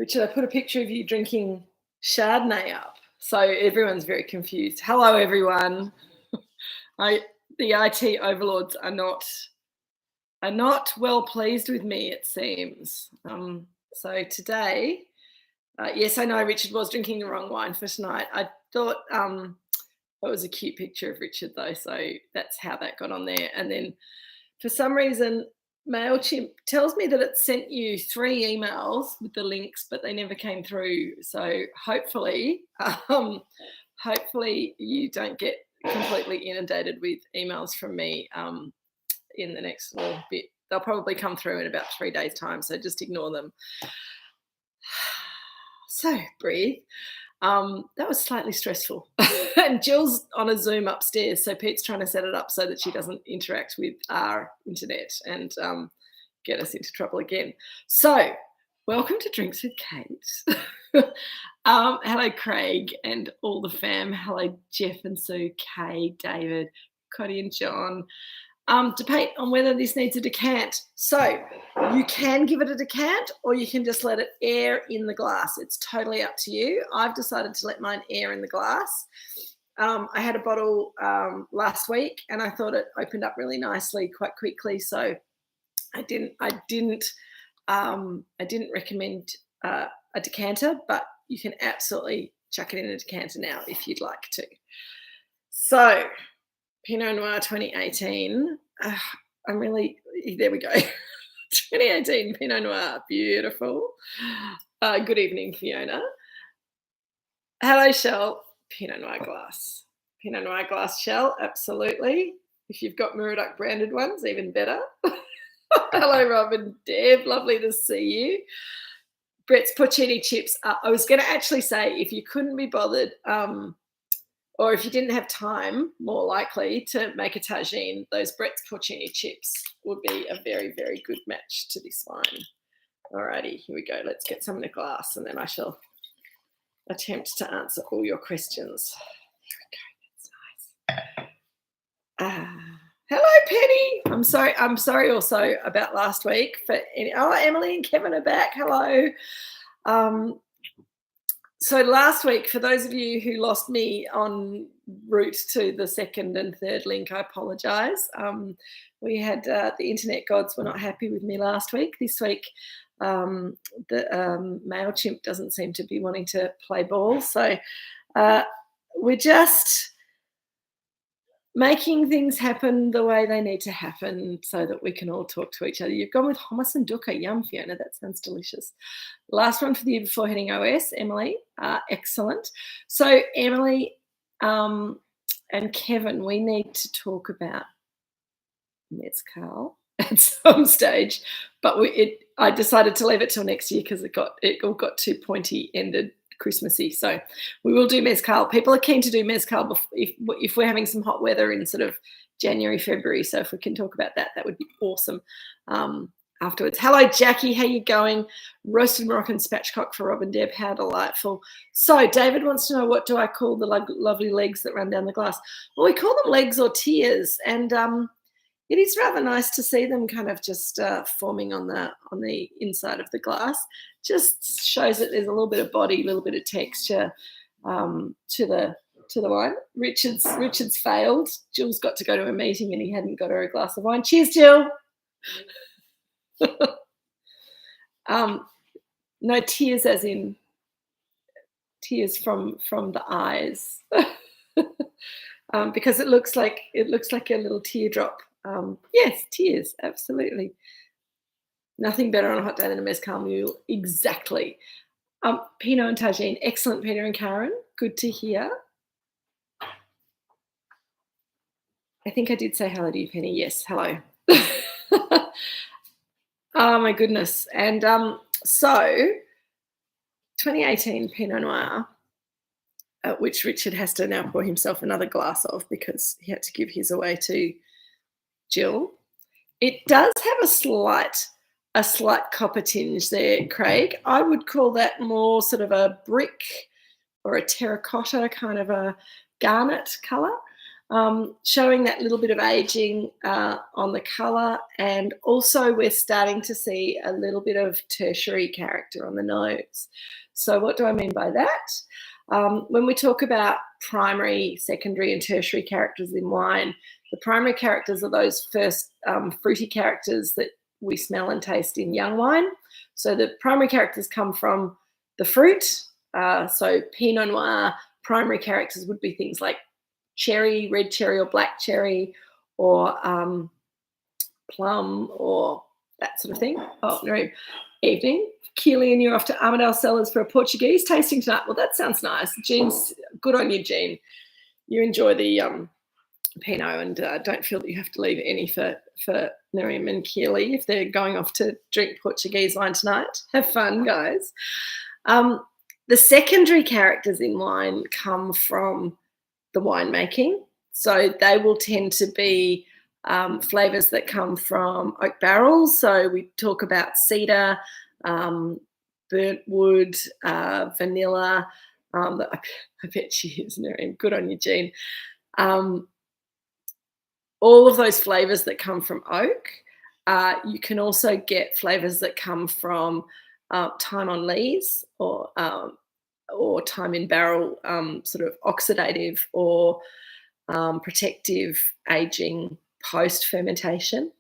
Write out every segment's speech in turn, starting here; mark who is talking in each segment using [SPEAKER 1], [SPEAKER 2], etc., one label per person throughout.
[SPEAKER 1] Richard, I put a picture of you drinking Chardonnay up, so everyone's very confused. Hello, everyone. The IT overlords are not well pleased with me, it seems. So today, yes, I know Richard was drinking the wrong wine for tonight. I thought it was a cute picture of Richard, though, so that's how that got on there. And then for some reason, MailChimp tells me that it sent you 3 emails with the links, but they never came through. So hopefully you don't get completely inundated with emails from me in the next little bit. They'll probably come through in about 3 days' time, so just ignore them. So breathe. That was slightly stressful. And Jill's on a Zoom upstairs, so Pete's trying to set it up so that she doesn't interact with our internet and get us into trouble again. So welcome to Drinks with Kate. Hello, Craig and all the fam. Hello, Jeff and Sue, Kay, David, Cody and John. Debate on whether this needs a decant. So you can give it a decant or you can just let it air in the glass. It's totally up to you. I've decided to let mine air in the glass. I had a bottle last week and I thought it opened up really nicely quite quickly. So I didn't recommend a decanter, but you can absolutely chuck it in a decanter now if you'd like to. So Pinot Noir 2018. There we go. 2018 Pinot Noir, beautiful. Good evening, Fiona. Hello, Shell. Pinot Noir glass. Pinot Noir glass shell, absolutely. If you've got Moorooduc branded ones, even better. Hello, Rob and Deb. Lovely to see you. Brett's porcini chips. I was going to actually say if you couldn't be bothered, or if you didn't have time, more likely, to make a tagine, those Brett's porcini chips would be a very, very good match to this wine. Alrighty, here we go. Let's get some in a glass and then I shall attempt to answer all your questions. There we go, that's nice. Hello, Penny. I'm sorry also about last week. Emily and Kevin are back. Hello. So last week, for those of you who lost me en route to the second and third link, I apologise. We had the internet gods were not happy with me last week. This week, the MailChimp doesn't seem to be wanting to play ball. So we're just making things happen the way they need to happen so that we can all talk to each other. You've gone with hummus and dukkha. Yum, Fiona. That sounds delicious. Last one for the year before heading OS, Emily. Excellent. So, Emily and Kevin, we need to talk about mezcal at some stage, but I decided to leave it till next year because it all got too pointy-ended, Christmassy. So we will do mezcal. People are keen to do mezcal if we're having some hot weather in sort of January, February. So if we can talk about that, that would be awesome afterwards. Hello, Jackie. How you going? Roasted Moroccan spatchcock for Rob and Deb. How delightful. So David wants to know, what do I call the lovely legs that run down the glass? Well, we call them legs or tears, and it is rather nice to see them kind of just forming on the inside of the glass. Just shows that there's a little bit of body, a little bit of texture to the wine. Richard's failed. Jill's got to go to a meeting and he hadn't got her a glass of wine. Cheers, Jill. No tears, as in tears from the eyes, because it looks like a little teardrop. Yes, tears, absolutely. Nothing better on a hot day than a mezcal mule. Exactly. Pinot and tagine. Excellent, Peter and Karen. Good to hear. I think I did say hello to you, Penny. Yes, hello. Oh, my goodness. And so 2018 Pinot Noir, which Richard has to now pour himself another glass of because he had to give his away to Jill. It does have a slight copper tinge there, Craig. I would call that more sort of a brick or a terracotta, kind of a garnet colour. showing that little bit of aging on the colour, and also we're starting to see a little bit of tertiary character on the nose. So what do I mean by that? When we talk about primary, secondary and tertiary characters in wine, the primary characters are those first fruity characters that we smell and taste in young wine. So the primary characters come from the fruit. So Pinot Noir primary characters would be things like cherry, red cherry or black cherry, or plum, or that sort of thing. Oh, no. Evening. Keely and you're off to Armadale Cellars for a Portuguese tasting tonight. Well, that sounds nice. Jean's, good on you, Jean. You enjoy the Pinot, and don't feel that you have to leave any for Miriam and Keely if they're going off to drink Portuguese wine tonight. Have fun, guys. The secondary characters in wine come from the winemaking. So they will tend to be flavours that come from oak barrels. So we talk about cedar, burnt wood, vanilla. I bet she is, Miriam. Good on you, Jean. All of those flavours that come from oak. You can also get flavours that come from time on lees, or time in barrel, sort of oxidative or protective aging post fermentation.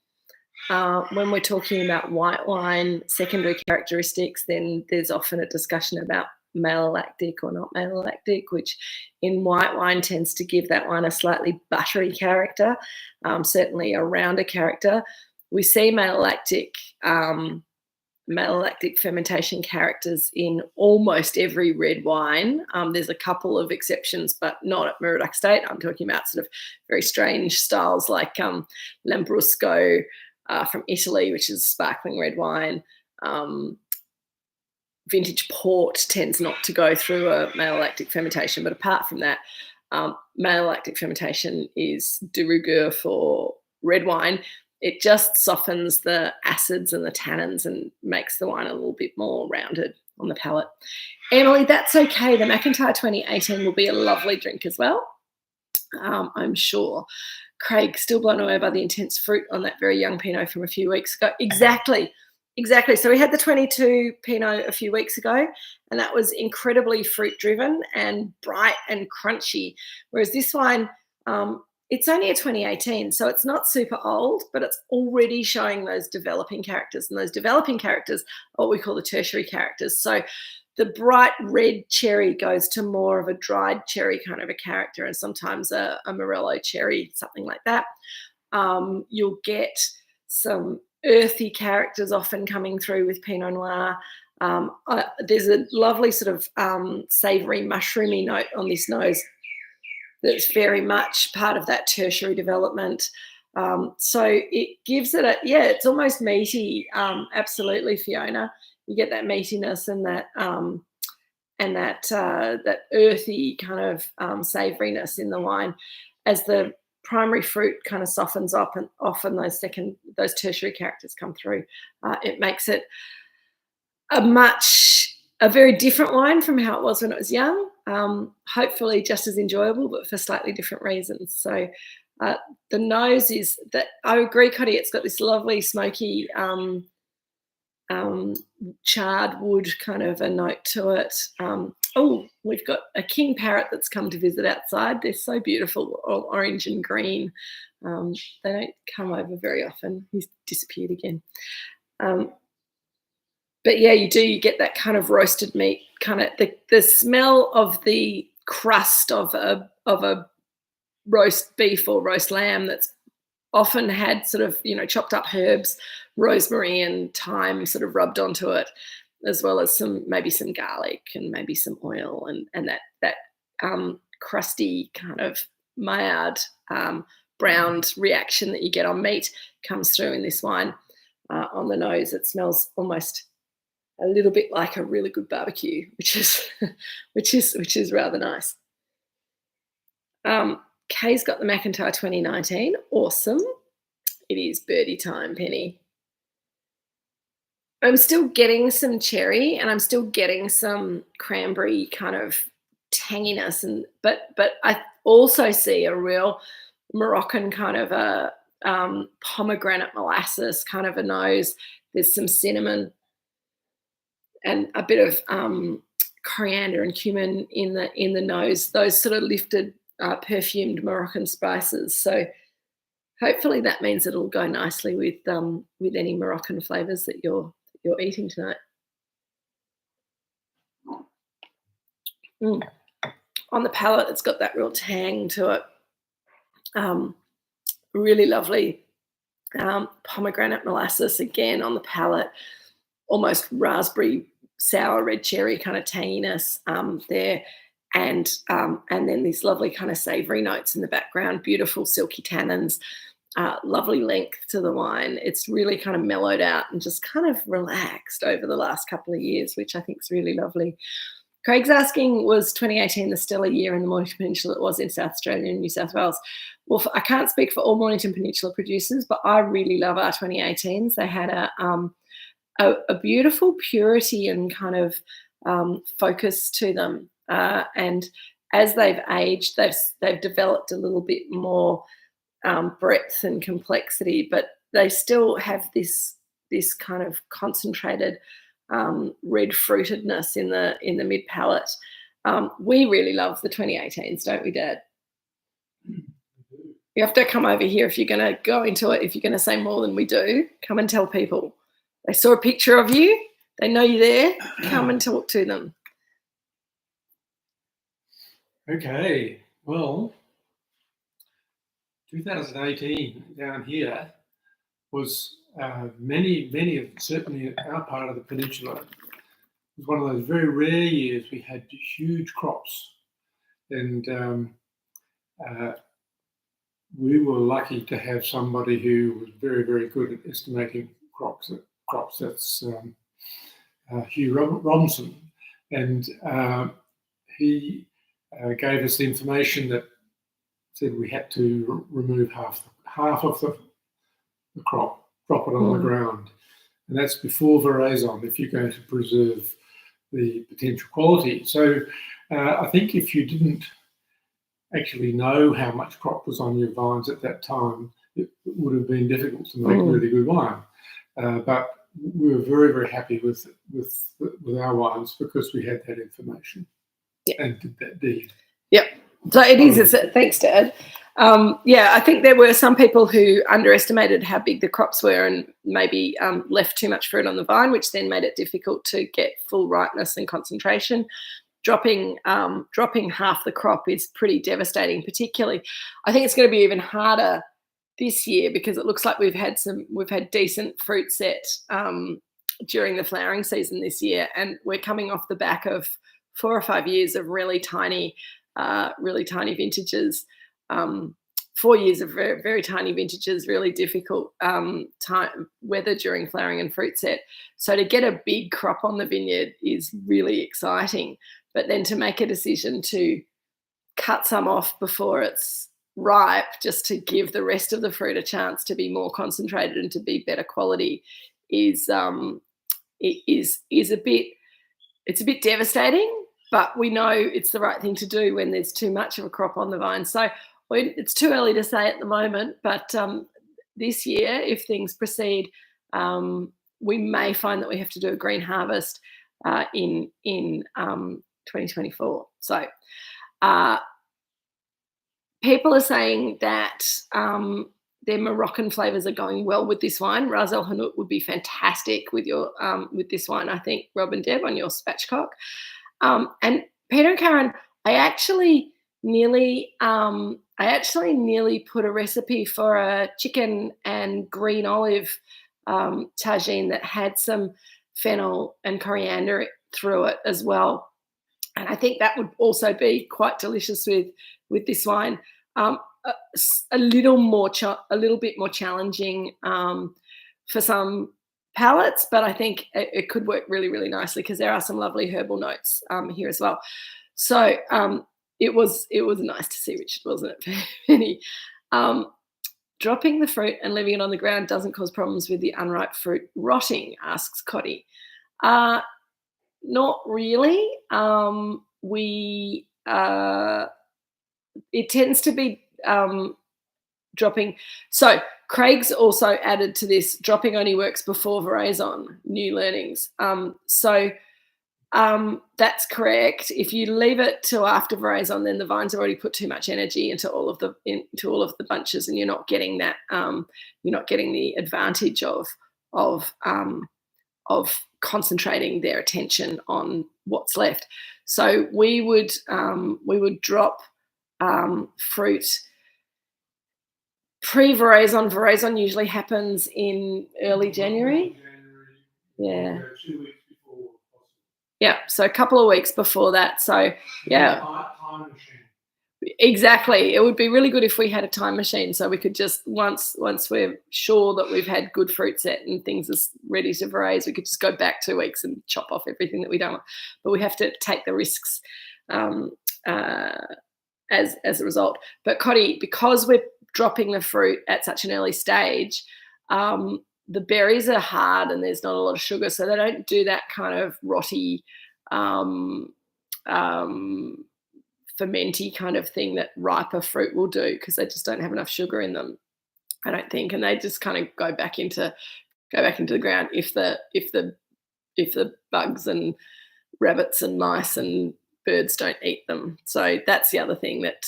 [SPEAKER 1] When we're talking about white wine secondary characteristics, then there's often a discussion about malolactic or not malolactic, which in white wine tends to give that wine a slightly buttery character, certainly a rounder character. We see malolactic fermentation characters in almost every red wine. There's a couple of exceptions, but not at Moorooduc Estate. I'm talking about sort of very strange styles like Lambrusco from Italy, which is sparkling red wine. Vintage port tends not to go through a malolactic fermentation, but apart from that, malolactic fermentation is de rigueur for red wine. It just softens the acids and the tannins and makes the wine a little bit more rounded on the palate. Emily, that's okay. The McIntyre 2018 will be a lovely drink as well, I'm sure. Craig, still blown away by the intense fruit on that very young Pinot from a few weeks ago. Exactly. So we had the 22 Pinot a few weeks ago, and that was incredibly fruit-driven and bright and crunchy, whereas this wine, it's only a 2018, so it's not super old, but it's already showing those developing characters, and those developing characters are what we call the tertiary characters. So the bright red cherry goes to more of a dried cherry kind of a character, and sometimes a Morello cherry, something like that. You'll get some earthy characters often coming through with Pinot Noir. There's a lovely sort of savoury, mushroomy note on this nose that's very much part of that tertiary development. So it gives it it's almost meaty. Absolutely, Fiona. You get that meatiness and that earthy kind of savouriness in the wine as the primary fruit kind of softens up, and often those tertiary characters come through. It makes it a very different wine from how it was when it was young. Hopefully just as enjoyable, but for slightly different reasons. So the nose is that, I agree, Cody, it's got this lovely smoky charred wood kind of a note to it. We've got a king parrot that's come to visit outside. They're so beautiful, all orange and green. They don't come over very often. He's disappeared again. But yeah, you get that kind of roasted meat, kind of the smell of the crust of a roast beef or roast lamb that's often had sort of, chopped up herbs, rosemary and thyme sort of rubbed onto it, as well as maybe some garlic and maybe some oil, and that crusty kind of Maillard browned reaction that you get on meat comes through in this wine. On the nose, it smells almost a little bit like a really good barbecue, which is rather nice. Kay's got the McIntyre 2019. Awesome. It is birdie time, Penny. I'm still getting some cherry, and I'm still getting some cranberry kind of tanginess, but also see a real Moroccan kind of a pomegranate molasses kind of a nose. There's some cinnamon and a bit of coriander and cumin in the nose. Those sort of lifted, perfumed Moroccan spices. So hopefully that means it'll go nicely with any Moroccan flavours that you're eating tonight. On the palate, it's got that real tang to it. Really lovely pomegranate molasses again on the palate, almost raspberry, sour, red cherry kind of tanginess there, and then these lovely kind of savoury notes in the background, beautiful silky tannins, lovely length to the wine. It's really kind of mellowed out and just kind of relaxed over the last couple of years, which I think is really lovely. Craig's asking, was 2018 the stellar year in the Mornington Peninsula it was in South Australia and New South Wales? Well, I can't speak for all Mornington Peninsula producers, but I really love our 2018s. They had a beautiful purity and kind of focus to them. And as they've aged, they've developed a little bit more breadth and complexity, but they still have this kind of concentrated red fruitedness in the mid palate. We really love the 2018s, don't we, Dad? You have to come over here if you're going to go into it. If you're going to say more than we do, come and tell people. They saw a picture of you. They know you're there. Come and talk to them.
[SPEAKER 2] Okay, well, 2018 down here was many of, certainly our part of the peninsula, was one of those very rare years we had huge crops. And we were lucky to have somebody who was very, very good at estimating crops. That's Hugh Robinson. And he gave us the information that said we had to remove half of the crop, drop it on the ground. And that's before veraison if you're going to preserve the potential quality. So I think if you didn't actually know how much crop was on your vines at that time, it would have been difficult to make really good wine. But we were very, very happy with our wines because we had that information and did that deed.
[SPEAKER 1] Yep. So it is. Thanks, Dad. I think there were some people who underestimated how big the crops were and maybe left too much fruit on the vine, which then made it difficult to get full ripeness and concentration. Dropping half the crop is pretty devastating. Particularly, I think it's going to be even harder this year because it looks like we've had decent fruit set during the flowering season this year, and we're coming off the back of 4 or 5 years of really tiny vintages. 4 years of very, very tiny vintages, really difficult weather during flowering and fruit set. So to get a big crop on the vineyard is really exciting. But then to make a decision to cut some off before it's ripe, just to give the rest of the fruit a chance to be more concentrated and to be better quality, is a bit devastating. But we know it's the right thing to do when there's too much of a crop on the vine. So it's too early to say at the moment, but this year, if things proceed, we may find that we have to do a green harvest in 2024. So people are saying that their Moroccan flavours are going well with this wine. Ras El Hanout would be fantastic with your with this wine, I think, Rob and Deb, on your spatchcock. And Peter and Karen, I actually nearly put a recipe for a chicken and green olive tagine that had some fennel and coriander through it as well. And I think that would also be quite delicious with this wine. A little bit more challenging for some palates, but I think it could work really, really nicely because there are some lovely herbal notes here as well. So it was nice to see Richard, wasn't it, Penny? Dropping the fruit and leaving it on the ground doesn't cause problems with the unripe fruit rotting, asks Cotty. Not really. it tends to be dropping. So Craig's also added to this, dropping only works before veraison, new learnings. That's correct. If you leave it till after veraison, then the vines have already put too much energy into all of the bunches, and you're not getting that. You're not getting the advantage of concentrating their attention on what's left. So we would drop fruit pre-veraison. Veraison usually happens in early January. Yeah.
[SPEAKER 2] 2 weeks before.
[SPEAKER 1] Yeah, so a couple of weeks before that. So yeah,
[SPEAKER 2] Time machine.
[SPEAKER 1] exactly. It would be really good if we had a time machine, so we could just once we're sure that we've had good fruit set and things are ready to veraise, we could just go back 2 weeks and chop off everything that we don't want. But we have to take the risks as a result. But Cotty, because we're dropping the fruit at such an early stage, the berries are hard and there's not a lot of sugar, so they don't do that kind of rotty, fermenty kind of thing that riper fruit will do, because they just don't have enough sugar in them, I don't think, and they just kind of go back into the ground if the bugs and rabbits and mice and birds don't eat them. So that's the other thing, that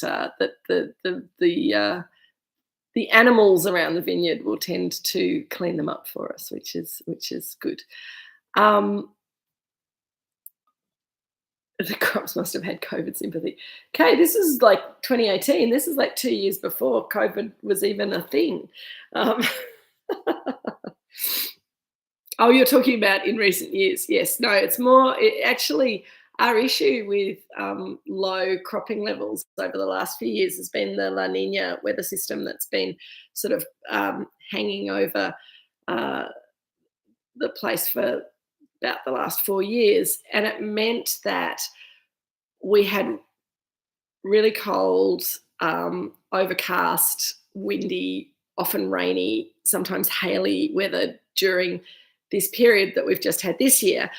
[SPEAKER 1] the animals around the vineyard will tend to clean them up for us, which is good. The crops must have had COVID sympathy. Okay, this is like 2018. This is like 2 years before COVID was even a thing. Oh, you're talking about in recent years. Yes. No, it's more actually our issue with low cropping levels over the last few years has been the La Nina weather system that's been sort of hanging over the place for about the last 4 years. And it meant that we had really cold, overcast, windy, often rainy, sometimes haily weather during this period that we've just had this year.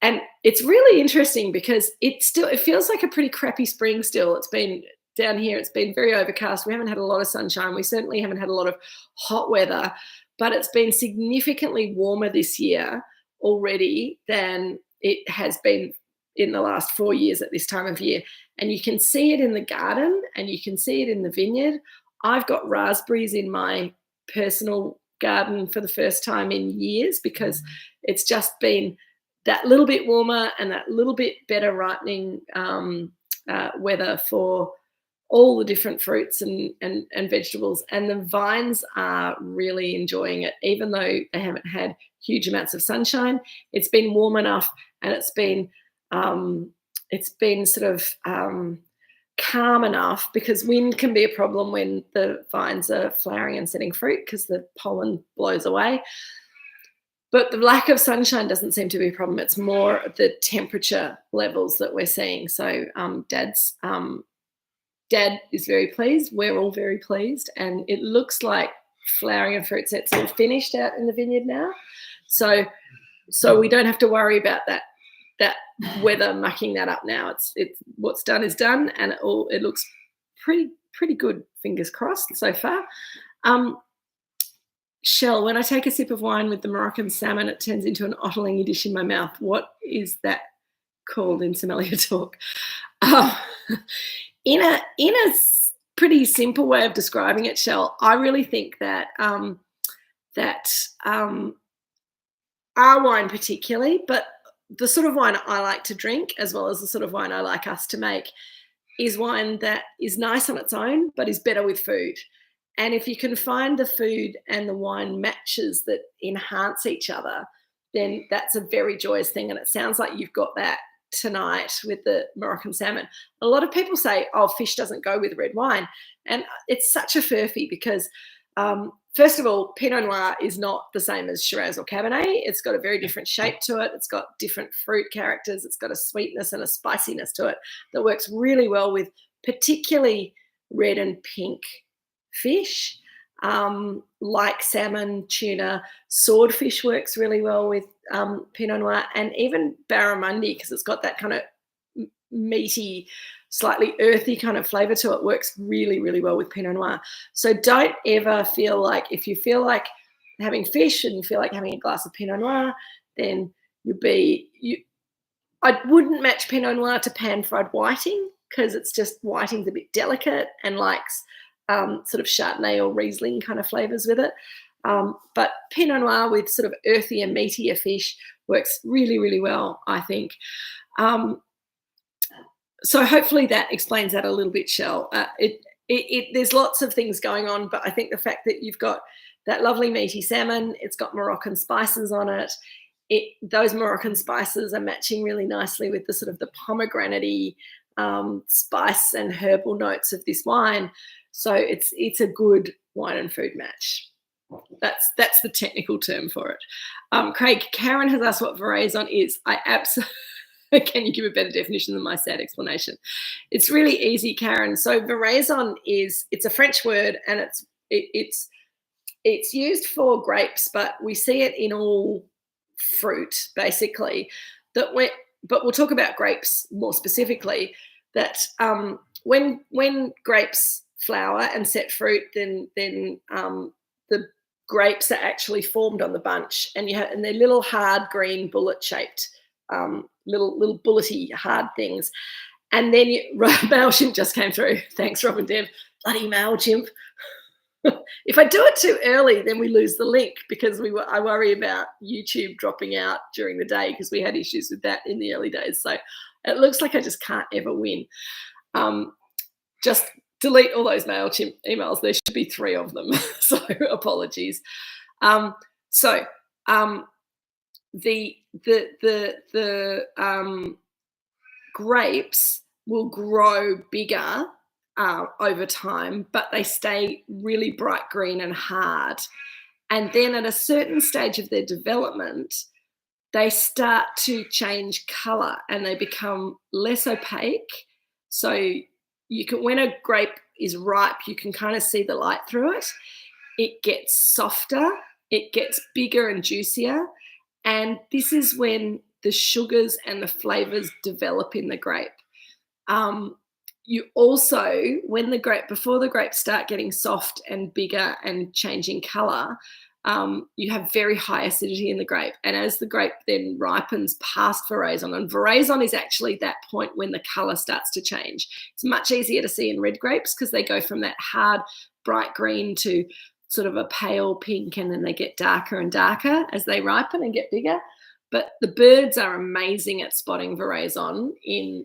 [SPEAKER 1] And it's really interesting because it feels like a pretty crappy spring still. It's been down here, it's been very overcast. We haven't had a lot of sunshine. We certainly haven't had a lot of hot weather, but it's been significantly warmer this year already than it has been in the last 4 years at this time of year. And you can see it in the garden and you can see it in the vineyard. I've got raspberries in my personal garden for the first time in years, because it's just been that little bit warmer and that little bit better ripening weather for all the different fruits and vegetables. And the vines are really enjoying it, even though they haven't had huge amounts of sunshine. It's been warm enough, and it's been sort of calm enough, because wind can be a problem when the vines are flowering and setting fruit, because the pollen blows away. But the lack of sunshine doesn't seem to be a problem. It's more the temperature levels that we're seeing. So Dad is very pleased. We're all very pleased. And it looks like flowering and fruit sets all finished out in the vineyard now. So we don't have to worry about that weather mucking that up now. It's what's done is done, and it looks pretty good, fingers crossed so far. Shell, when I take a sip of wine with the Moroccan salmon, it turns into an ottling dish in my mouth. What is that called in sommelier talk? In a pretty simple way of describing it, Shell, I really think that our wine particularly, but the sort of wine I like to drink, as well as the sort of wine I like us to make, is wine that is nice on its own, but is better with food. And if you can find the food and the wine matches that enhance each other, then that's a very joyous thing. And it sounds like you've got that tonight with the Moroccan salmon. A lot of people say, oh, fish doesn't go with red wine. And it's such a furphy, because first of all, Pinot Noir is not the same as Shiraz or Cabernet. It's got a very different shape to it. It's got different fruit characters. It's got a sweetness and a spiciness to it that works really well with particularly red and pink fish, like salmon, tuna. Swordfish works really well with Pinot Noir, and even barramundi, because it's got that kind of meaty slightly earthy kind of flavour to it works really, really well with Pinot Noir. So don't ever feel like, if you feel like having fish and you feel like having a glass of Pinot Noir, then I wouldn't match Pinot Noir to pan-fried whiting, because it's just, whiting's a bit delicate and likes sort of Chardonnay or Riesling kind of flavours with it. But Pinot Noir with sort of earthier, meatier fish works really, really well, I think. So hopefully that explains that a little bit, Shell. There's lots of things going on, but I think the fact that you've got that lovely meaty salmon, it's got Moroccan spices on it. Those Moroccan spices are matching really nicely with the sort of the pomegranate-y spice and herbal notes of this wine. So it's a good wine and food match. That's the technical term for it. Craig, Karen has asked what veraison is. I absolutely can you give a better definition than my sad explanation? It's really easy, Karen. So veraison it's a French word, and it's used for grapes, but we see it in all fruit basically. But we'll talk about grapes more specifically. That when grapes flower and set fruit, then the grapes are actually formed on the bunch, and they're little hard green bullet shaped little bullety hard things. And then MailChimp just came through. Thanks, Rob and Deb. Bloody MailChimp. If I do it too early, then we lose the link, because I worry about YouTube dropping out during the day, because we had issues with that in the early days. So it looks like I just can't ever win. Just delete all those MailChimp emails. There should be 3 of them. So apologies. The grapes will grow bigger over time, but they stay really bright green and hard. And then at a certain stage of their development, they start to change colour and they become less opaque. So when a grape is ripe, you can kind of see the light through it. It gets softer, it gets bigger and juicier. And this is when the sugars and the flavours develop in the grape. You also, before the grapes start getting soft and bigger and changing colour, you have very high acidity in the grape. And as the grape then ripens past veraison, and veraison is actually that point when the colour starts to change. It's much easier to see in red grapes, because they go from that hard, bright green to sort of a pale pink, and then they get darker and darker as they ripen and get bigger. But the birds are amazing at spotting veraison,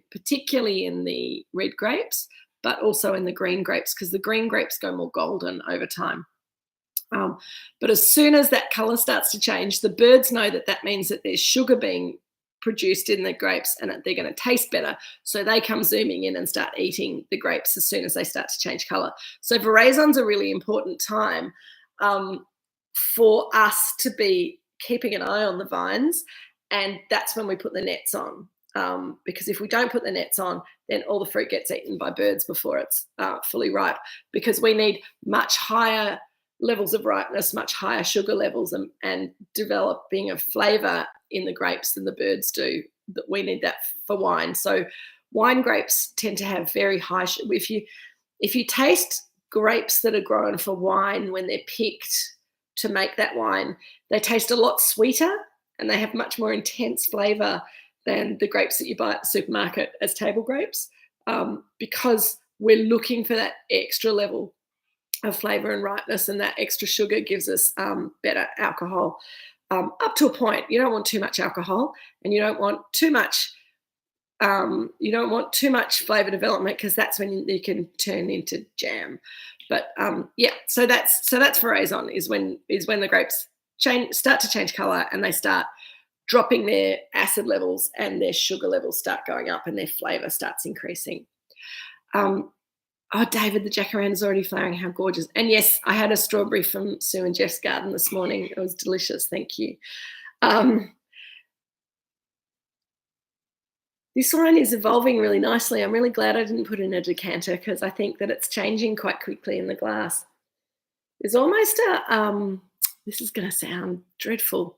[SPEAKER 1] particularly in the red grapes, but also in the green grapes, because the green grapes go more golden over time. But as soon as that colour starts to change, the birds know that means that there's sugar being produced in the grapes and they're going to taste better. So they come zooming in and start eating the grapes as soon as they start to change colour. So veraison's a really important time for us to be keeping an eye on the vines, and that's when we put the nets on. Because if we don't put the nets on, then all the fruit gets eaten by birds before it's fully ripe, because we need much higher levels of ripeness, much higher sugar levels, and developing of flavour in the grapes than the birds do. We need that for wine. So wine grapes tend to have very high sugar. If you taste grapes that are grown for wine when they're picked to make that wine, they taste a lot sweeter and they have much more intense flavour than the grapes that you buy at the supermarket as table grapes, because we're looking for that extra level of flavour and ripeness, and that extra sugar gives us better alcohol. Up to a point. You don't want too much alcohol, and you don't want too much flavour development, because that's when you can turn into jam. But so that's veraison, is when the grapes start to change colour and they start dropping their acid levels and their sugar levels start going up and their flavour starts increasing. Oh, David, the jacaranda's already flowering. How gorgeous. And yes, I had a strawberry from Sue and Jeff's garden this morning. It was delicious. Thank you. This wine is evolving really nicely. I'm really glad I didn't put in a decanter, because I think that it's changing quite quickly in the glass. There's almost this is going to sound dreadful,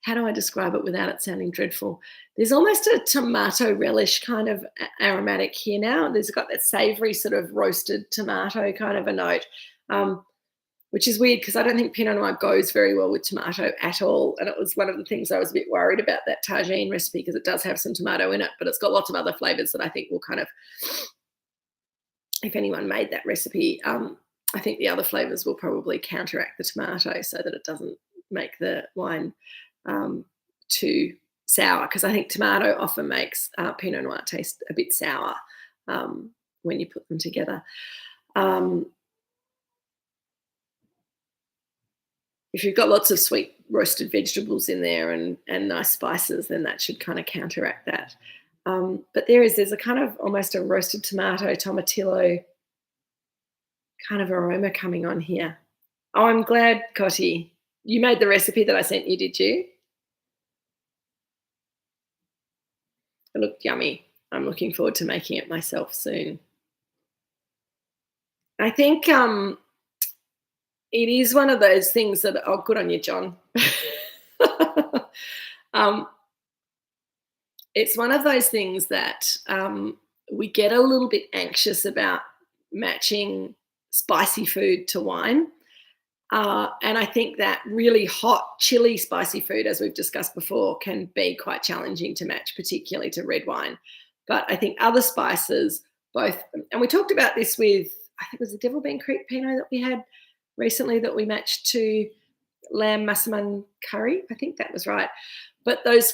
[SPEAKER 1] how do I describe it without it sounding dreadful? There's almost a tomato relish kind of aromatic here now. There's got that savoury sort of roasted tomato kind of a note, which is weird because I don't think Pinot Noir goes very well with tomato at all. And it was one of the things I was a bit worried about that tagine recipe, because it does have some tomato in it, but it's got lots of other flavours that I think will kind of, if anyone made that recipe, I think the other flavours will probably counteract the tomato so that it doesn't make the wine too sour, because I think tomato often makes Pinot Noir taste a bit sour when you put them together. If you've got lots of sweet roasted vegetables in there and nice spices, then that should kind of counteract that. But there's a kind of almost a roasted tomato, tomatillo kind of aroma coming on here. Oh, I'm glad, Cotty. You made the recipe that I sent you, did you? It looked yummy. I'm looking forward to making it myself soon. I think it is one of those things that, oh, good on you, John. It's one of those things that we get a little bit anxious about matching spicy food to wine. And I think that really hot, chilly, spicy food, as we've discussed before, can be quite challenging to match, particularly to red wine. But I think other spices, both, and we talked about this with, I think it was the Devil Bean Creek Pinot that we had recently that we matched to lamb massaman curry. I think that was right. But those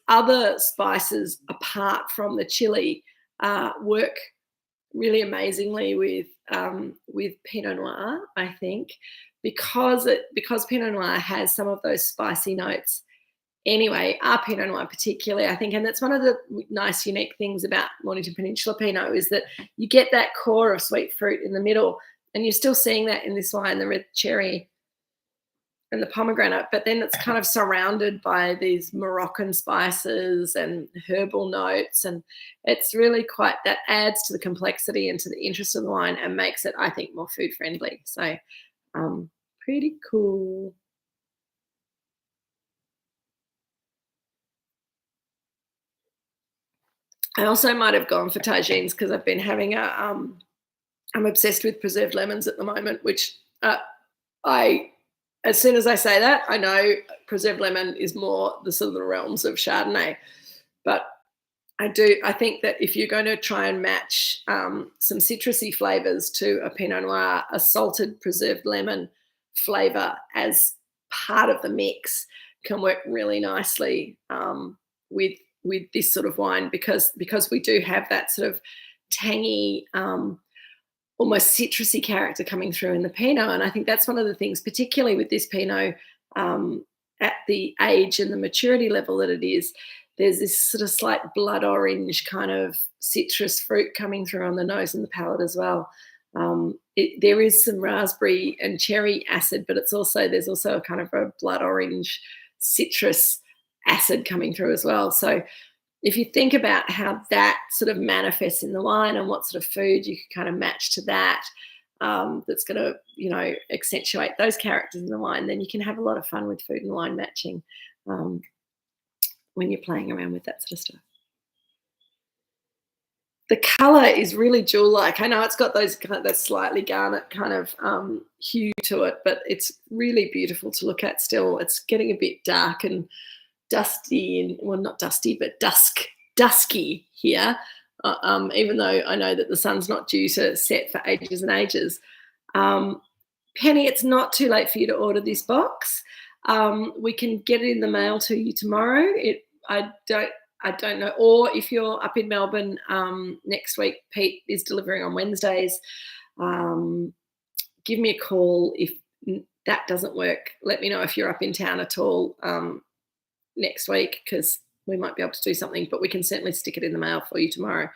[SPEAKER 1] other spices, apart from the chili, work really amazingly with Pinot Noir, I think, because Pinot Noir has some of those spicy notes anyway, our Pinot Noir particularly, I think, and that's one of the nice, unique things about Mornington Peninsula Pinot, is that you get that core of sweet fruit in the middle, and you're still seeing that in this wine, the red cherry and the pomegranate, but then it's kind of surrounded by these Moroccan spices and herbal notes, and it's really quite, that adds to the complexity and to the interest of the wine and makes it, I think, more food friendly. So pretty cool. I also might have gone for tagines because I've been having I'm obsessed with preserved lemons at the moment, which as soon as I say that, I know preserved lemon is more the sort of the realms of Chardonnay. But I think that if you're going to try and match some citrusy flavours to a Pinot Noir, a salted preserved lemon flavour as part of the mix can work really nicely with this sort of wine, because we do have that sort of tangy, almost citrusy character coming through in the Pinot. And I think that's one of the things, particularly with this Pinot, at the age and the maturity level that it is, there's this sort of slight blood orange kind of citrus fruit coming through on the nose and the palate as well. There is some raspberry and cherry acid, but there's also a kind of a blood orange citrus acid coming through as well. So if you think about how that sort of manifests in the wine and what sort of food you can kind of match to that, that's going to, accentuate those characters in the wine, then you can have a lot of fun with food and wine matching when you're playing around with that sort of stuff. The colour is really jewel-like. I know it's got that slightly garnet kind of hue to it, but it's really beautiful to look at still. It's getting a bit dark and dusty, and well, not dusty, but dusky here, even though I know that the sun's not due to set for ages and ages. Penny, it's not too late for you to order this box. We can get it in the mail to you tomorrow. I don't know, or if you're up in Melbourne next week, Pete is delivering on Wednesdays. Give me a call if that doesn't work. Let me know if you're up in town at all next week, because we might be able to do something, but we can certainly stick it in the mail for you tomorrow.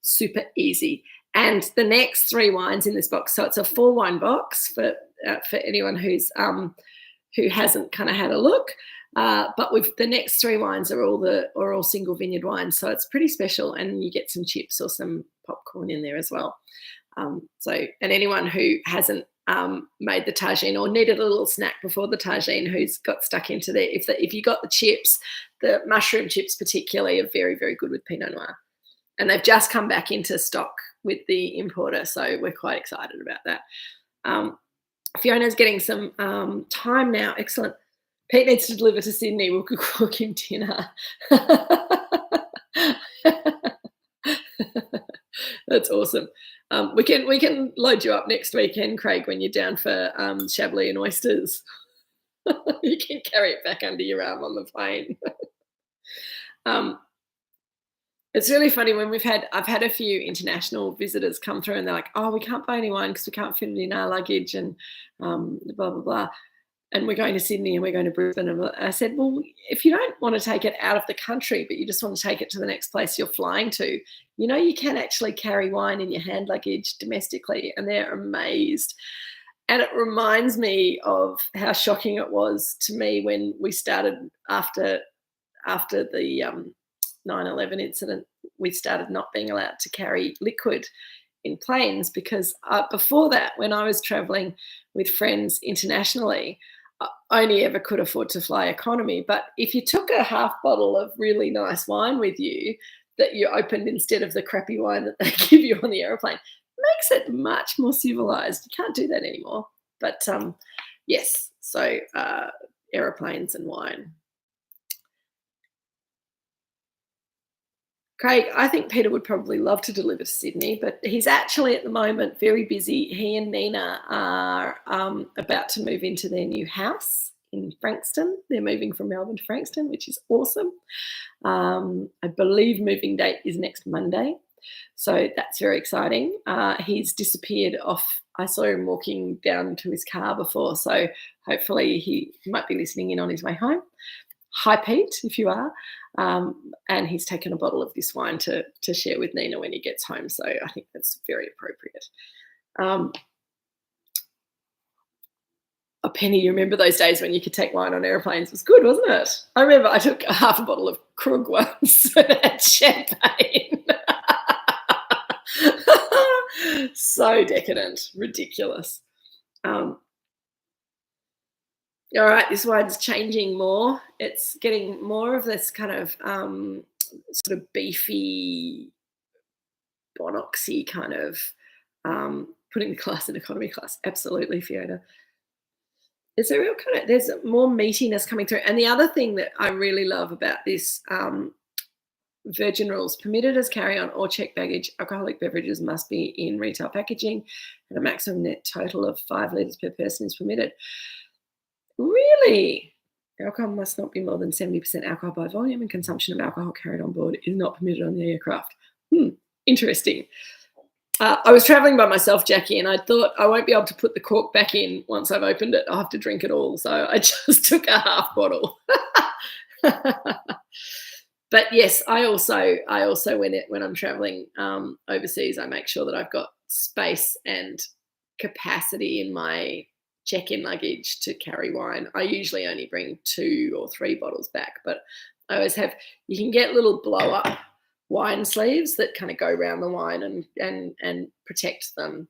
[SPEAKER 1] Super easy. And the next 3 wines in this box, so it's a 4-wine box for anyone who hasn't kind of had a look. But the next 3 wines are all single vineyard wines, so it's pretty special, and you get some chips or some popcorn in there as well. And anyone who hasn't made the tagine or needed a little snack before the tagine, who's got stuck into there. If you got the chips, the mushroom chips particularly are very, very good with Pinot Noir. And they've just come back into stock with the importer, so we're quite excited about that. Fiona's getting some time now. Excellent. Pete needs to deliver to Sydney. We'll cook him dinner. That's awesome. We can load you up next weekend, Craig, when you're down for Chablis and oysters. You can carry it back under your arm on the plane. It's really funny when I've had a few international visitors come through and they're like, oh, we can't buy any wine because we can't fit it in our luggage and blah, blah, blah. And we're going to Sydney and we're going to Brisbane. And I said, well, if you don't want to take it out of the country, but you just want to take it to the next place you're flying to, you can actually carry wine in your hand luggage domestically. And they're amazed. And it reminds me of how shocking it was to me when we started after the 9/11 incident, we started not being allowed to carry liquid in planes because before that, when I was traveling with friends internationally, I only ever could afford to fly economy. But if you took a half bottle of really nice wine with you that you opened instead of the crappy wine that they give you on the airplane, makes it much more civilized. You can't do that anymore. But yes, so aeroplanes and wine. Craig, I think Peter would probably love to deliver to Sydney, but he's actually at the moment very busy. He and Nina are about to move into their new house in Frankston. They're moving from Melbourne to Frankston, which is awesome. I believe moving date is next Monday. So that's very exciting. He's disappeared off. I saw him walking down to his car before, so hopefully he might be listening in on his way home. Hi, Pete, if you are. And he's taken a bottle of this wine to share with Nina when he gets home. So I think that's very appropriate. Penny, you remember those days when you could take wine on airplanes? It was good, wasn't it? I remember I took half a bottle of Krug once and had champagne. So decadent, ridiculous. All right, this wine's changing more. It's getting more of this kind of sort of beefy, bonoxy kind of putting the class in economy class. Absolutely, Fiona. There's a real kind of, there's more meatiness coming through. And the other thing that I really love about this Virgin rules: permitted as carry-on or checked baggage, alcoholic beverages must be in retail packaging, and a maximum net total of 5 litres per person is permitted. Really? Alcohol must not be more than 70% alcohol by volume, and consumption of alcohol carried on board is not permitted on the aircraft. Interesting. I was travelling by myself, Jackie, and I thought I won't be able to put the cork back in once I've opened it. I'll have to drink it all. So I just took a half bottle. But yes, I also when I'm traveling overseas, I make sure that I've got space and capacity in my check-in luggage to carry wine. I usually only bring 2 or 3 bottles back, but I always have. You can get little blow-up wine sleeves that kind of go around the wine and protect the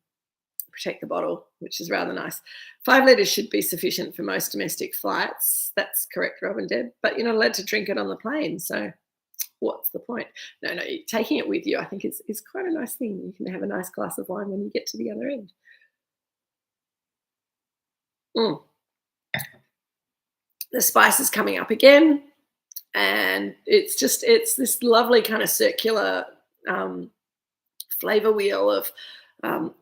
[SPEAKER 1] bottle, which is rather nice. 5 litres should be sufficient for most domestic flights. That's correct, Rob and Deb. But you're not allowed to drink it on the plane, so what's the point? No, taking it with you, I think is quite a nice thing. You can have a nice glass of wine when you get to the other end. The spice is coming up again, and it's this lovely kind of circular flavour wheel of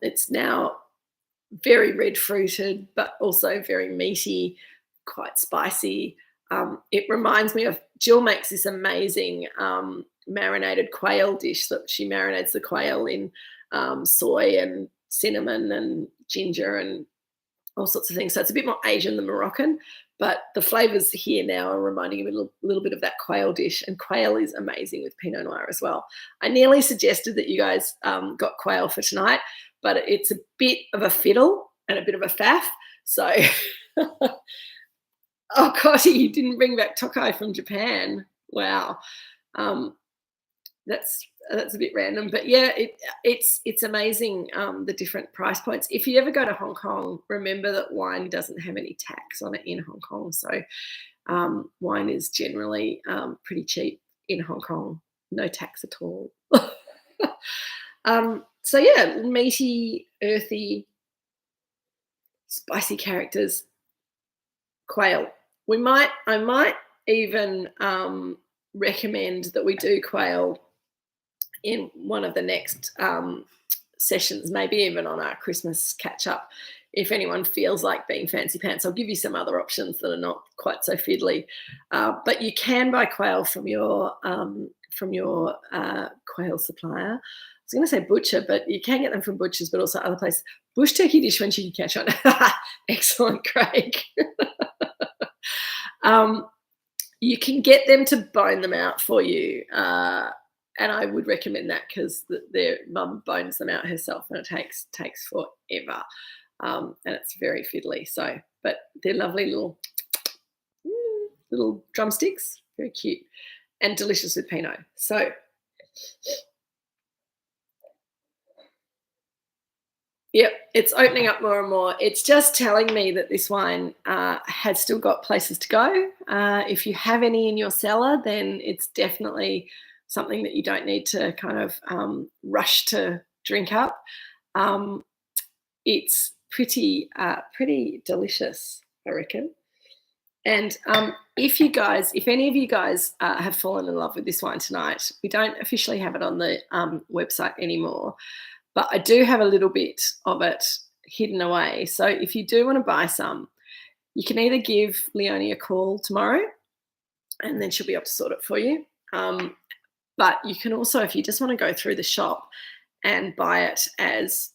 [SPEAKER 1] it's now very red fruited, but also very meaty, quite spicy. It reminds me of, Jill makes this amazing marinated quail dish that she marinates the quail in soy and cinnamon and ginger and all sorts of things. So it's a bit more Asian than Moroccan, but the flavours here now are reminding me a little bit of that quail dish, and quail is amazing with Pinot Noir as well. I nearly suggested that you guys got quail for tonight, but it's a bit of a fiddle and a bit of a faff. So, oh, gosh, you didn't bring back Tokai from Japan. Wow. that's a bit random, but yeah, it's amazing, the different price points. If you ever go to Hong Kong, remember that wine doesn't have any tax on it in Hong Kong, so wine is generally pretty cheap in Hong Kong, no tax at all. So yeah, meaty, earthy, spicy characters, quail. I might even recommend that we do quail in one of the next sessions, maybe even on our Christmas catch up. If anyone feels like being fancy pants, I'll give you some other options that are not quite so fiddly. But you can buy quail from your quail supplier. I was going to say butcher, but you can get them from butchers, but also other places. Bush turkey dish when you can catch on. Excellent, Craig. You can get them to bone them out for you. And I would recommend that because their mum bones them out herself, and it takes forever. And it's very fiddly. So, but they're lovely little drumsticks, very cute, and delicious with Pinot. So, yep, it's opening up more and more. It's just telling me that this wine has still got places to go. If you have any in your cellar, then it's definitely something that you don't need to kind of rush to drink up. It's pretty delicious, I reckon. And if any of you guys have fallen in love with this wine tonight, we don't officially have it on the website anymore, but I do have a little bit of it hidden away. So if you do want to buy some, you can either give Leonie a call tomorrow, and then she'll be able to sort it for you. But you can also, if you just want to go through the shop and buy it as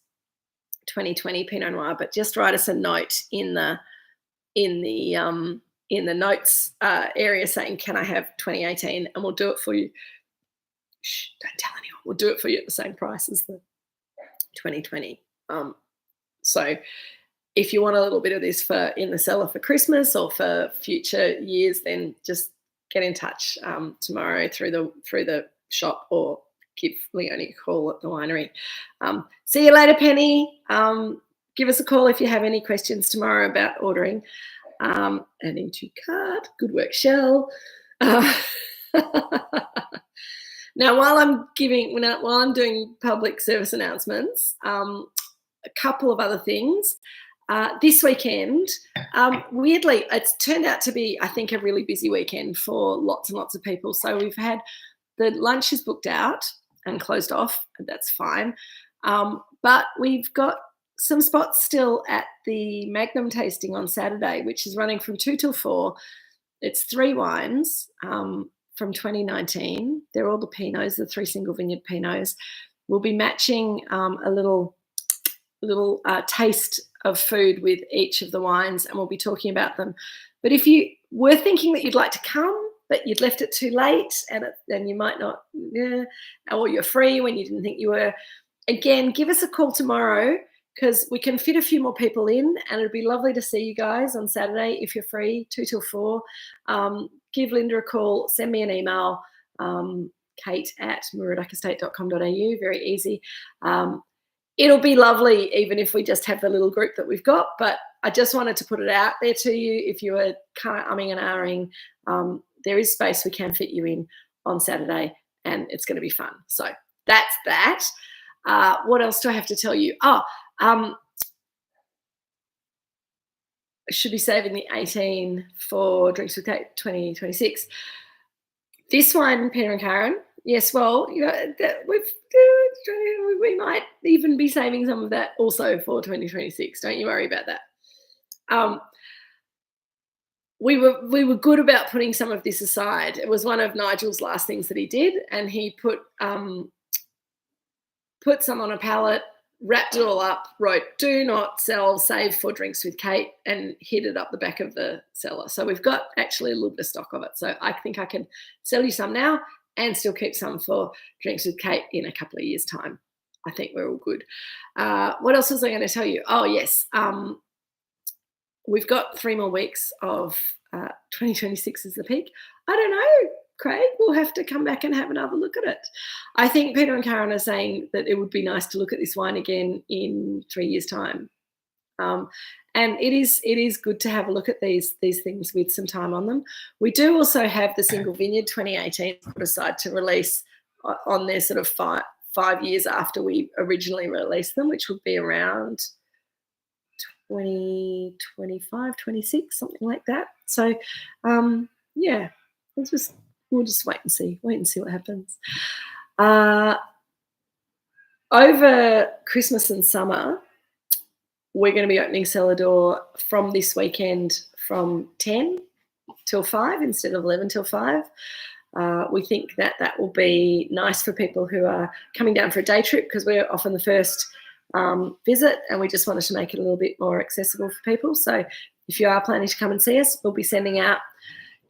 [SPEAKER 1] 2020 Pinot Noir, but just write us a note in the notes area saying, "Can I have 2018?" and we'll do it for you. Shh, don't tell anyone. We'll do it for you at the same price as the 2020. So if you want a little bit of this for in the cellar for Christmas or for future years, then just get in touch tomorrow through the shop, or give Leonie a call at the winery. See you later, Penny. Give us a call if you have any questions tomorrow about ordering. Adding to cart. Good work, Shell. Now, while I'm doing public service announcements, a couple of other things. This weekend, weirdly, it's turned out to be, I think, a really busy weekend for lots and lots of people. So we've had the lunch is booked out and closed off, and that's fine. But we've got some spots still at the Magnum tasting on Saturday, which is running from 2 till 4. It's 3 wines from 2019. They're all the Pinots, the 3 single vineyard Pinots. We'll be matching a little taste of food with each of the wines, and we'll be talking about them. But if you were thinking that you'd like to come, but you'd left it too late, and you might not, or you're free when you didn't think you were, again, give us a call tomorrow, because we can fit a few more people in, and it'd be lovely to see you guys on Saturday if you're free, 2 till 4. Give Linda a call, send me an email, kate@moorooducestate.com.au, very easy. It'll be lovely even if we just have the little group that we've got, but I just wanted to put it out there to you. If you were kind of umming and ahhing, there is space we can fit you in on Saturday, and it's going to be fun. So that's that. What else do I have to tell you? I should be saving the 18 for Drinks with Kate 2026. This wine, Peter and Karen, yes, well, we might even be saving some of that also for 2026. Don't you worry about that. We were good about putting some of this aside. It was one of Nigel's last things that he did, and he put some on a pallet, wrapped it all up, wrote "Do not sell, save for Drinks with Kate," and hid it up the back of the cellar. So we've got actually a little bit of stock of it. So I think I can sell you some now and still keep some for Drinks with Kate in a couple of years' time. I think we're all good. What else was I going to tell you? Oh, yes. We've got 3 more weeks of 2026 is the peak. I don't know. Craig, we'll have to come back and have another look at it. I think Peter and Karen are saying that it would be nice to look at this wine again in 3 years' time. And it is good to have a look at these things with some time on them. We do also have the Single Vineyard 2018 put aside to release on their sort of five years after we originally released them, which would be around 2025, 26, something like that. So, yeah, we'll just wait and see what happens. Over Christmas and summer, we're going to be opening cellar door from this weekend from 10 till 5 instead of 11 till 5. We think that will be nice for people who are coming down for a day trip, because we're often the first visit, and we just wanted to make it a little bit more accessible for people. So if you are planning to come and see us, we'll be sending out,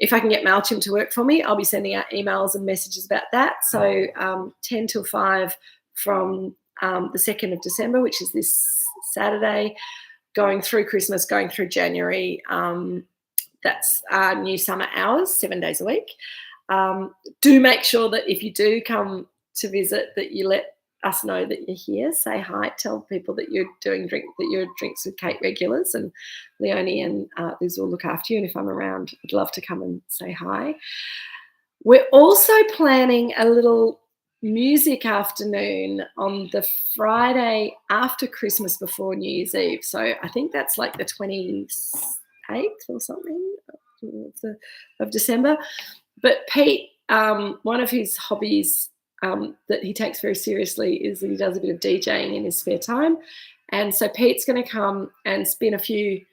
[SPEAKER 1] if I can get MailChimp to work for me, I'll be sending out emails and messages about that. So 10 till 5 from the 2nd of December, which is this Saturday, going through Christmas, going through January. That's our new summer hours, 7 days a week. Do make sure that if you do come to visit, that you let us know that you're here. Say hi. Tell people that you're doing Drinks with Kate regulars, and Leonie and Liz will look after you. And if I'm around, I'd love to come and say hi. We're also planning a little music afternoon on the Friday after Christmas, before New Year's Eve. So I think that's like the 28th or something of December. But Pete, one of his hobbies that he takes very seriously is that he does a bit of DJing in his spare time. And so Pete's going to come and spin a few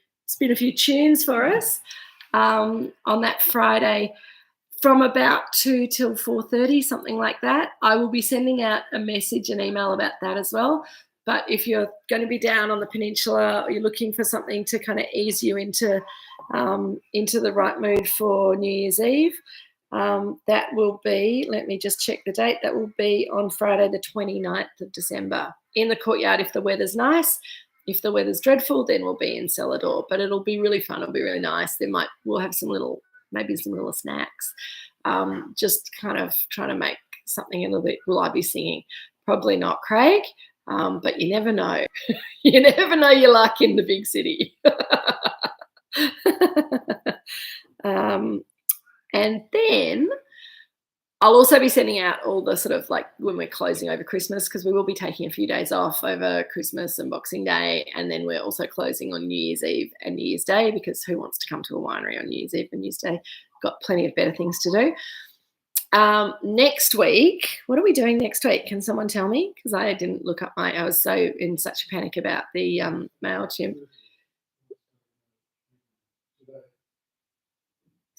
[SPEAKER 1] tunes for us on that Friday, from about 2 till 4:30, something like that. I will be sending out a message and email about that as well. But if you're going to be down on the peninsula, or you're looking for something to kind of ease you into the right mood for New Year's Eve, that will be, let me just check the date, that will be on Friday the 29th of December in the courtyard if the weather's nice. If the weather's dreadful, then we'll be in cellar door. But it'll be really fun. It'll be really nice. We'll have maybe some little snacks, just kind of trying to make something a little bit. Will I be singing? Probably not, Craig, but you never know. You never know your luck in the big city. And then I'll also be sending out all the sort of, like, when we're closing over Christmas, because we will be taking a few days off over Christmas and Boxing Day, and then we're also closing on New Year's Eve and New Year's Day, because who wants to come to a winery on New Year's Eve and New Year's Day? Got plenty of better things to do. Next week, what are we doing next week? Can someone tell me? Because I didn't look up I was so in such a panic about the MailChimp.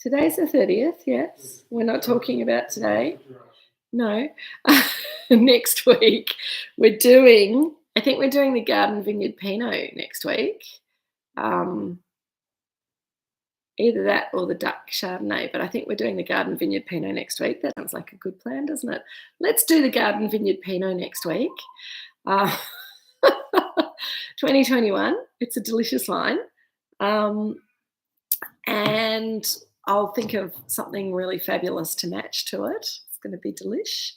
[SPEAKER 1] Today's the 30th, yes. We're not talking about today. No. Next week, I think we're doing the Garden Vineyard Pinot next week. Either that or the Duck Chardonnay, but I think we're doing the Garden Vineyard Pinot next week. That sounds like a good plan, doesn't it? Let's do the Garden Vineyard Pinot next week. 2021. It's a delicious wine. And I'll think of something really fabulous to match to it. It's going to be delish.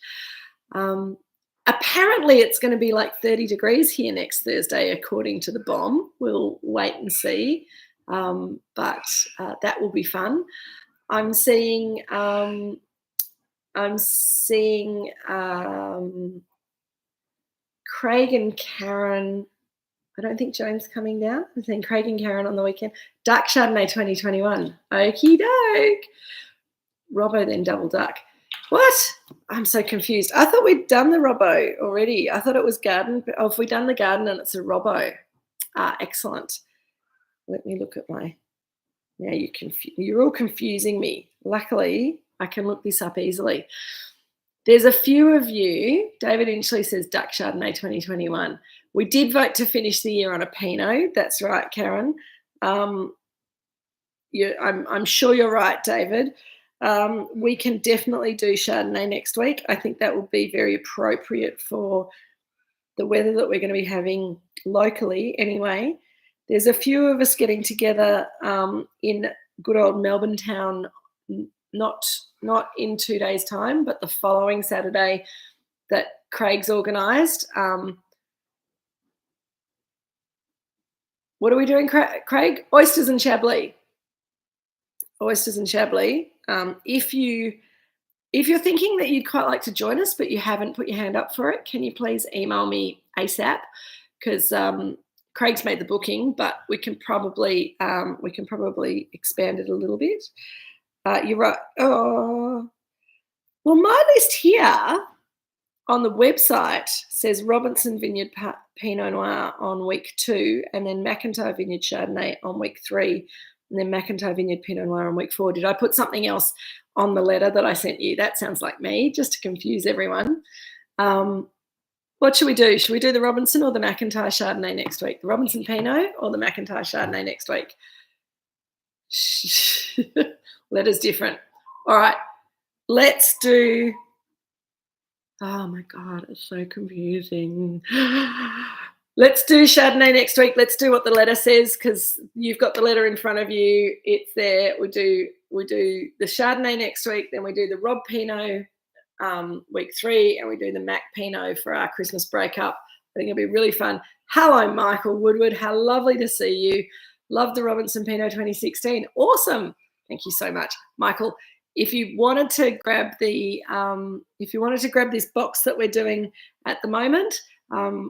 [SPEAKER 1] Apparently, it's going to be like 30 degrees here next Thursday, according to the bomb. We'll wait and see. But that will be fun. I'm seeing Craig and Karen. I don't think Joan's coming down. I'm seeing Craig and Karen on the weekend. Duck Chardonnay 2021. Okie doke. Robbo then double duck. What? I'm so confused. I thought we'd done the Robbo already. I thought it was garden. Oh, if we've done the garden and it's a Robbo. Excellent. Let me look at my. Now you're all confusing me. Luckily, I can look this up easily. There's a few of you. David Inchley says Duck Chardonnay 2021. We did vote to finish the year on a Pinot. That's right, Karen. I'm sure you're right, David. We can definitely do Chardonnay next week. I think that will be very appropriate for the weather that we're going to be having locally anyway. There's a few of us getting together in good old Melbourne town not in 2 days' time, but the following Saturday that Craig's organised. What are we doing, Craig? Oysters and Chablis. Oysters and Chablis. If you're thinking that you'd quite like to join us, but you haven't put your hand up for it, can you please email me ASAP? Because Craig's made the booking, but we can probably expand it a little bit. You're right. Oh, well, my list here on the website says Robinson Vineyard Pinot Noir on week 2, and then McIntyre Vineyard Chardonnay on week 3, and then McIntyre Vineyard Pinot Noir on week 4. Did I put something else on the letter that I sent you? That sounds like me, just to confuse everyone. What should we do? Should we do the Robinson or the McIntyre Chardonnay next week? The Robinson Pinot or the McIntyre Chardonnay next week? Letter's different. All right, let's do... Oh my God, it's so confusing. Let's do Chardonnay next week. Let's do what the letter says, because you've got the letter in front of you. It's there. We do the Chardonnay next week, then we do the Rob Pinot week 3, and we do the Mac Pinot for our Christmas breakup. I think it'll be really fun. Hello, Michael Woodward. How lovely to see you. Love the Robinson Pinot 2016. Awesome. Thank you so much, Michael. If you wanted to grab this box that we're doing at the moment,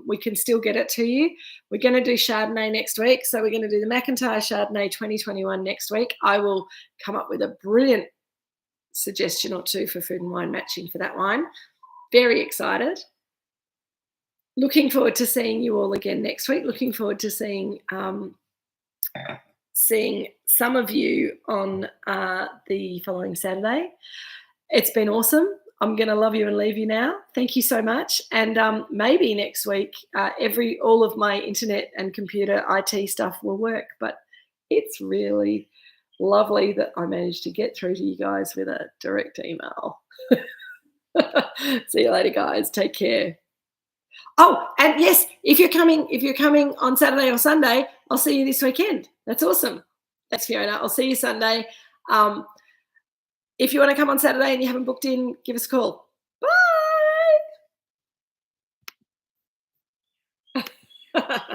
[SPEAKER 1] we can still get it to you. We're going to do Chardonnay next week. So we're going to do the McIntyre Chardonnay 2021 next week. I will come up with a brilliant suggestion or two for food and wine matching for that wine. Very excited. Looking forward to seeing you all again next week. Looking forward to seeing some of you on the following Saturday. It's been awesome. I'm going to love you and leave you now. Thank you so much. And maybe next week, all of my internet and computer IT stuff will work. But it's really lovely that I managed to get through to you guys with a direct email. See you later, guys. Take care. Oh, and yes, if you're coming on Saturday or Sunday, I'll see you this weekend. That's awesome. Thanks, Fiona. I'll see you Sunday. If you want to come on Saturday and you haven't booked in, give us a call. Bye.